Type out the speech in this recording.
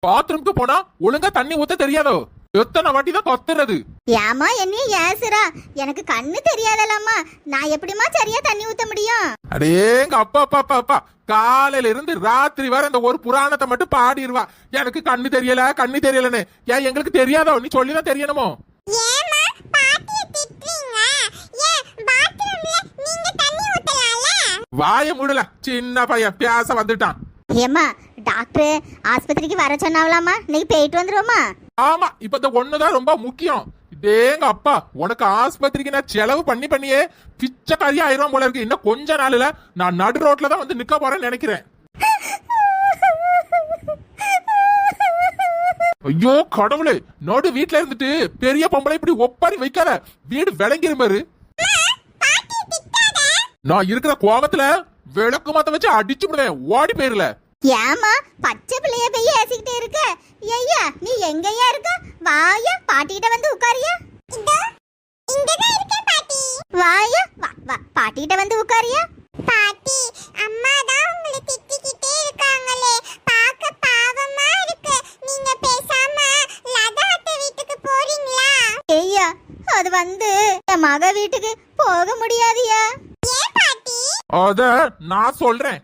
பாத்ரூம்க்கு போனா ஒழுங்கா தண்ணி ஊத்த தெரியாதோ? எத்தனை வாட்டி தான் கத்துறது? ஏமா என்னைய ஏசுறா? எனக்கு கண்ணு தெரியாதலாமா, நான் எப்படிமா சரியா தண்ணி ஊத்த முடியும்? அடேங்க அப்பா அப்பா அப்பா அப்பா, காலையில இருந்து ராத்திரி வரை அந்த ஒரு புராணத்தை மட்டும் பாடிடுவா. எனக்கு கண்ணு தெரியல கண்ணு தெரியலன்னு. ஏன் எங்களுக்கு தெரியாதோ? நீ சொல்லிதான் தெரியணுமோ? வாய மூடல, சின்ன பையன் பேச வந்துட்டான். ஏமா டாக்டர் ஆஸ்பத்திரிக்கு வர சொன்னாவலாமா, நீ போயிட்டு வந்துருவோமா? ஆமா, இப்ப இந்த ஒண்ணுதான் ரொம்ப முக்கியம். இதேங்க அப்பா, உனக்கு ஆஸ்பத்திரிக்கு நான் செலவு பண்ணியே பிச்சைக்காரியா ஆயிரம் போல இருக்கு. இன்னும் கொஞ்ச நாள்ல நான் நடு ரோட்ல தான் வந்து நிக்க போறேன்னு நினைக்கிறேன். ஐயோ கடவுளே, நோடு வீட்டுல இருந்துட்டு பெரிய பொம்பளை இப்படி ஒப்பாரி வைக்காத, வீடு விளங்கிருமாரு. நான் இருக்கிற கோபத்துல விளக்கு மாத்த வச்சு அடிச்சு விடுவேன், ஓடி போயிருல. ஏமா பச்சை பிள்ளைய போய் ஏசிக்கிட்டே இருக்க? ஐயா நீ எங்கயா இருக்க? வாயா பாட்டிகிட்ட வந்து உட்காரியா. வாயா பாட்டிகிட்ட வந்து உட்காரியா. பாட்டி, அம்மா தான் உங்களை திட்டிக்கிட்டே இருக்காங்களே, பார்க்க பாவமா இருக்கு. நீங்க பேசாம லதா அத்தை வீட்டுக்கு போறீங்களா? ஐயா அது வந்து என் மக வீட்டுக்கு போக முடியாதியா. ஏன் பாட்டி? அத நான் சொல்றேன்.